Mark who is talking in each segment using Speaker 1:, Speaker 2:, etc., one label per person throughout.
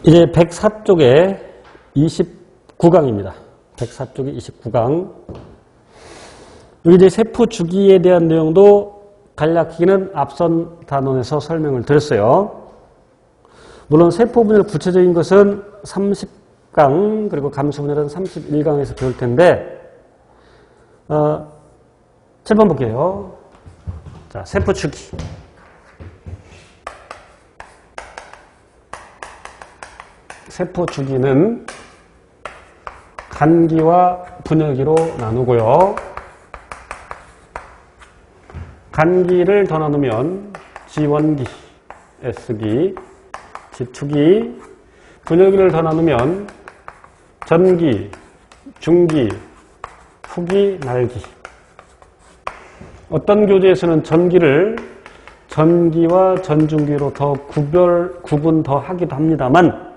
Speaker 1: 이제 104쪽에 29강입니다. 104쪽에 29강. 여기 이제 세포 주기에 대한 내용도 간략히는 앞선 단원에서 설명을 드렸어요. 물론 세포 분열 구체적인 것은 30강 그리고 감수 분열은 31강에서 배울 텐데 7번 볼게요. 자, 세포 주기. 세포 주기는 간기와 분열기로 나누고요. 간기를 더 나누면 지원기, S기, 지투기, 분열기를 더 나누면 전기, 중기, 후기, 날기. 어떤 교재에서는 전기를 전기와 전중기로 더 구분 더 하기도 합니다만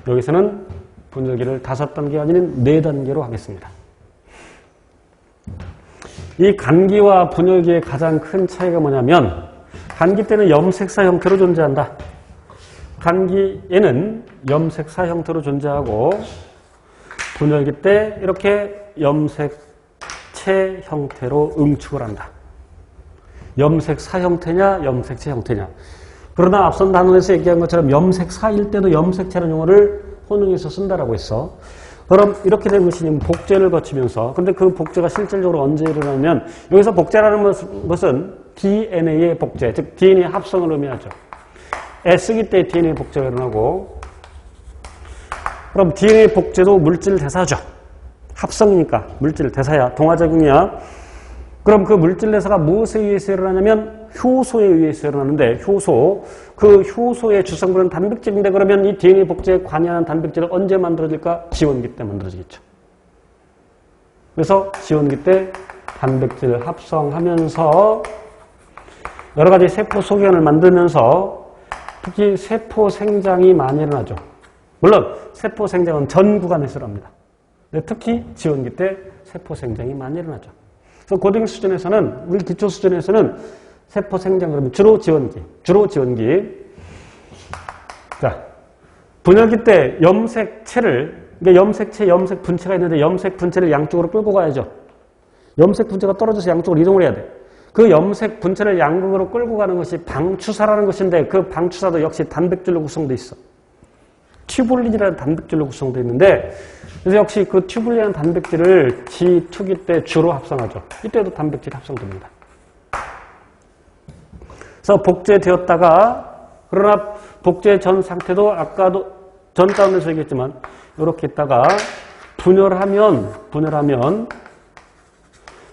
Speaker 1: 여기서는 분열기를 5단계가 아닌 4단계로 하겠습니다. 이 간기와 분열기의 가장 큰 차이가 뭐냐면 간기 때는 염색사 형태로 존재한다. 간기에는 염색사 형태로 존재하고 분열기 때 이렇게 염색체 형태로 응축을 한다. 염색사 형태냐 염색체 형태냐. 그러나 앞선 단원에서 얘기한 것처럼 염색사일 때도 염색체라는 용어를 혼용해서 쓴다라고 했어. 그럼 이렇게 된 것이 복제를 거치면서, 근데 그 복제가 실질적으로 언제 일어나면, 여기서 복제라는 것은 DNA의 복제, 즉 DNA 합성을 의미하죠. S기 때 DNA 복제가 일어나고, 그럼 DNA 복제도 물질 대사죠. 합성이니까 물질 대사야, 동화작용이야. 그럼 그 물질 대사가 무엇에 의해서 일어나냐면 효소에 의해서 일어나는데, 그 효소의 주성분은 단백질인데, 그러면 이 DNA 복제에 관여하는 단백질은 언제 만들어질까? 지원기 때 만들어지겠죠. 그래서 지원기 때 단백질을 합성하면서 여러 가지 세포 소견을 만들면서 특히 세포 생장이 많이 일어나죠. 물론 세포 생장은 전 구간에서 일어납니다. 특히 지원기 때 세포 생장이 많이 일어나죠. 그래서 고등 수준에서는, 우리 기초 수준에서는 세포 생장 그러면 주로 지원기. 자, 분열기 때 염색체를, 그러니까 염색 분체가 있는데 염색 분체를 양쪽으로 끌고 가야죠. 염색 분체가 떨어져서 양쪽으로 이동을 해야 돼. 그 염색 분체를 양쪽으로 끌고 가는 것이 방추사라는 것인데 그 방추사도 역시 단백질로 구성되어 있어. 튜블린이라는 단백질로 구성되어 있는데 그래서 역시 그 튜블린이라는 단백질을 G2기 때 주로 합성하죠. 이때도 단백질이 합성됩니다. 그래서 복제되었다가, 그러나 복제 전 상태도 아까도 전 다운에서 얘기했지만 이렇게 있다가 분열하면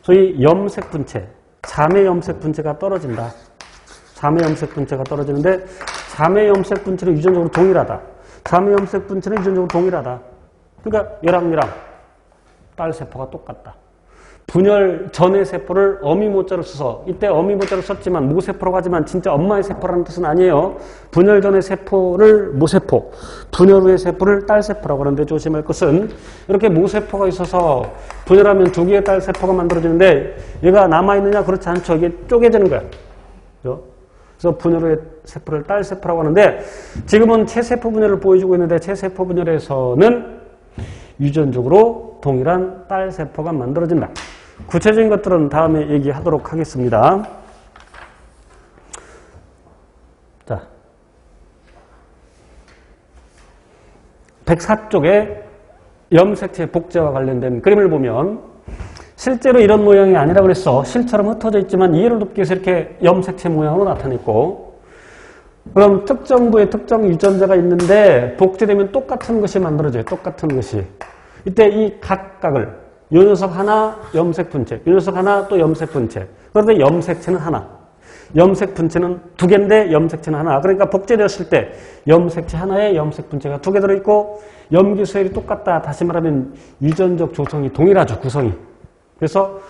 Speaker 1: 소위 염색 분체, 자매 염색 분체가 떨어진다. 자매 염색 분체가 떨어지는데 자매 염색 분체는 유전적으로 동일하다. 자매 염색 분체는 유전적으로 동일하다. 그러니까 얘랑 딸 세포가 똑같다. 분열 전의 세포를 어미모자로 써서, 이때 어미모자로 썼지만 모세포라고 하지만 진짜 엄마의 세포라는 뜻은 아니에요. 분열 전의 세포를 모세포, 분열 후의 세포를 딸세포라고 하는데 조심할 것은 이렇게 모세포가 있어서 분열하면 2개의 딸세포가 만들어지는데 얘가 남아있느냐? 그렇지 않죠. 이게 쪼개지는 거야. 그래서 분열 후의 세포를 딸세포라고 하는데 지금은 체세포 분열을 보여주고 있는데 체세포 분열에서는 유전적으로 동일한 딸세포가 만들어진다. 구체적인 것들은 다음에 얘기하도록 하겠습니다. 자, 104쪽에 염색체 복제와 관련된 그림을 보면 실제로 이런 모양이 아니라고 그랬어. 실처럼 흩어져 있지만 이해를 돕기 위해서 이렇게 염색체 모양으로 나타냈고, 그럼 특정 부에 특정 유전자가 있는데 복제되면 똑같은 것이 만들어져요. 똑같은 것이. 이때 이 각각을 요 녀석 하나 염색 분체, 요 녀석 하나 또 염색 분체. 그런데 염색체는 하나. 염색 분체는 2개인데 염색체는 하나. 그러니까 복제되었을 때 염색체 하나에 염색 분체가 2개 들어있고 염기 수열이 똑같다. 다시 말하면 유전적 조성이 동일하죠. 구성이. 그래서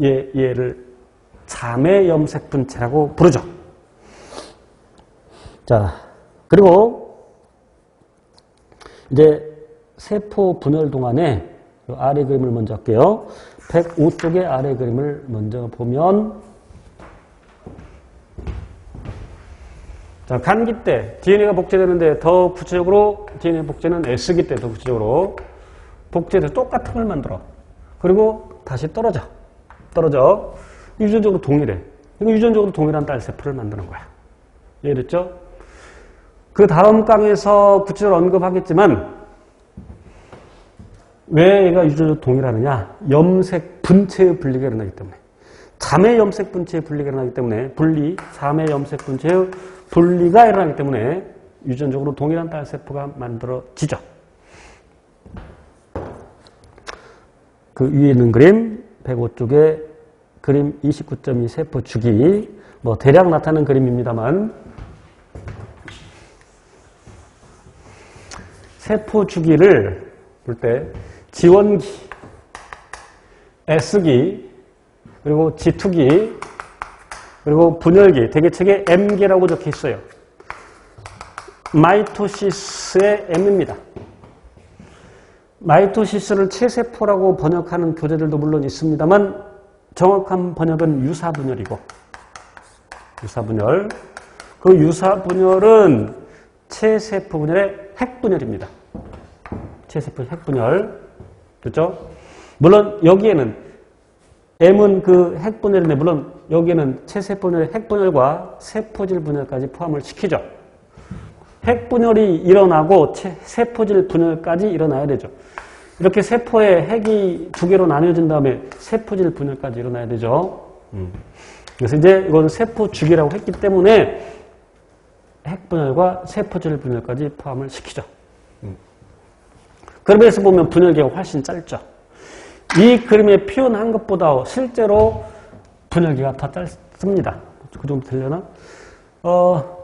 Speaker 1: 얘를 자매 염색 분체라고 부르죠. 자, 그리고 이제 세포 분열 동안에 아래 그림을 먼저 할게요. 105쪽의 아래 그림을 먼저 보면, 자, 간기 때 DNA가 복제되는데 더 구체적으로 DNA 복제는 S기 때 더 구체적으로 복제돼서 똑같은 걸 만들어. 그리고 다시 떨어져. 유전적으로 동일해. 유전적으로 동일한 딸 세포를 만드는 거야. 이해됐죠? 그 다음 강에서 구체적으로 언급하겠지만 왜 얘가 유전적으로 동일하느냐? 염색 분체의 분리가 일어나기 때문에. 자매 염색 분체의 분리가 일어나기 때문에 자매 염색 분체의 분리가 일어나기 때문에 유전적으로 동일한 딸 세포가 만들어지죠. 그 위에 있는 그림 105쪽에 그림 29.2 세포 주기 뭐 대략 나타나는 그림입니다만 세포 주기를 볼 때 지원기, S기, 그리고 G2기, 그리고 분열기, 대개책에 M기라고 적혀 있어요. 마이토시스의 M입니다. 마이토시스를 체세포라고 번역하는 교재들도 물론 있습니다만 정확한 번역은 유사분열이고 유사분열. 그 유사분열은 체세포 분열의 핵분열입니다. 체세포 핵분열. 그렇죠? 물론 여기에는 M은 그 핵분열인데 물론 여기에는 체세포 분열의 핵분열과 세포질 분열까지 포함을 시키죠. 핵분열이 일어나고 세포질 분열까지 일어나야 되죠. 이렇게 세포의 핵이 두 개로 나뉘어진 다음에 세포질 분열까지 일어나야 되죠. 그래서 이제 이건 세포 주기라고 했기 때문에 핵분열과 세포질 분열까지 포함을 시키죠. 그림에서 보면 분열기가 훨씬 짧죠. 이 그림에 표현한 것보다 실제로 분열기가 더 짧습니다. 그 정도 되려나?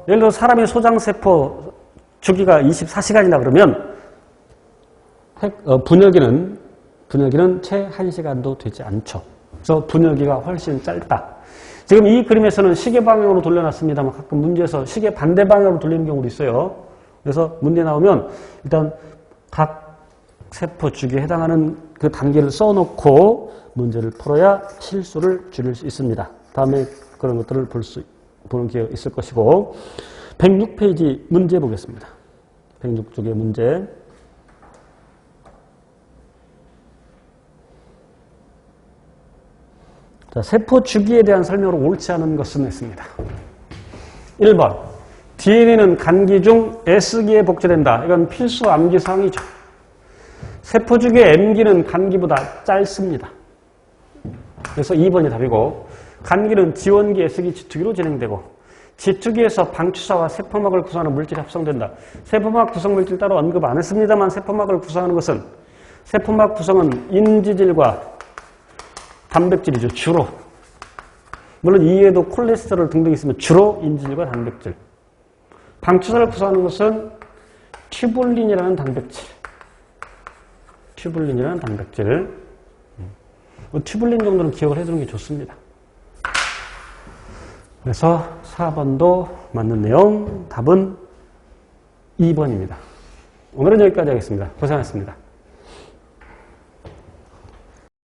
Speaker 1: 예를 들어 사람의 소장세포 주기가 24시간이다 그러면 분열기는 채 1시간도 되지 않죠. 그래서 분열기가 훨씬 짧다. 지금 이 그림에서는 시계 방향으로 돌려놨습니다만 가끔 문제에서 시계 반대 방향으로 돌리는 경우도 있어요. 그래서 문제 나오면 일단 각 세포 주기에 해당하는 그 단계를 써놓고 문제를 풀어야 실수를 줄일 수 있습니다. 다음에 그런 것들을 보는 기회가 있을 것이고 106페이지 문제 보겠습니다. 106쪽의 문제. 자, 세포 주기에 대한 설명으로 옳지 않은 것은 있습니다. 1번 DNA는 간기 중 S기에 복제된다. 이건 필수 암기사항이죠. 세포 주기의 M기는 간기보다 짧습니다. 그래서 2번이 답이고 간기는 지원기 S기 G2기로 진행되고 G2기에서 방추사와 세포막을 구성하는 물질이 합성된다. 세포막 구성 물질 따로 언급 안 했습니다만 세포막을 구성하는 것은 세포막 구성은 인지질과 단백질이죠. 주로. 물론 이외에도 콜레스테롤 등등 있으면 주로 인지질과 단백질. 방추사를 구성하는 것은 튜블린이라는 단백질. 튜블린이라는 단백질. 튜블린 정도는 기억을 해두는 게 좋습니다. 그래서 4번도 맞는 내용, 답은 2번입니다. 오늘은 여기까지 하겠습니다. 고생하셨습니다.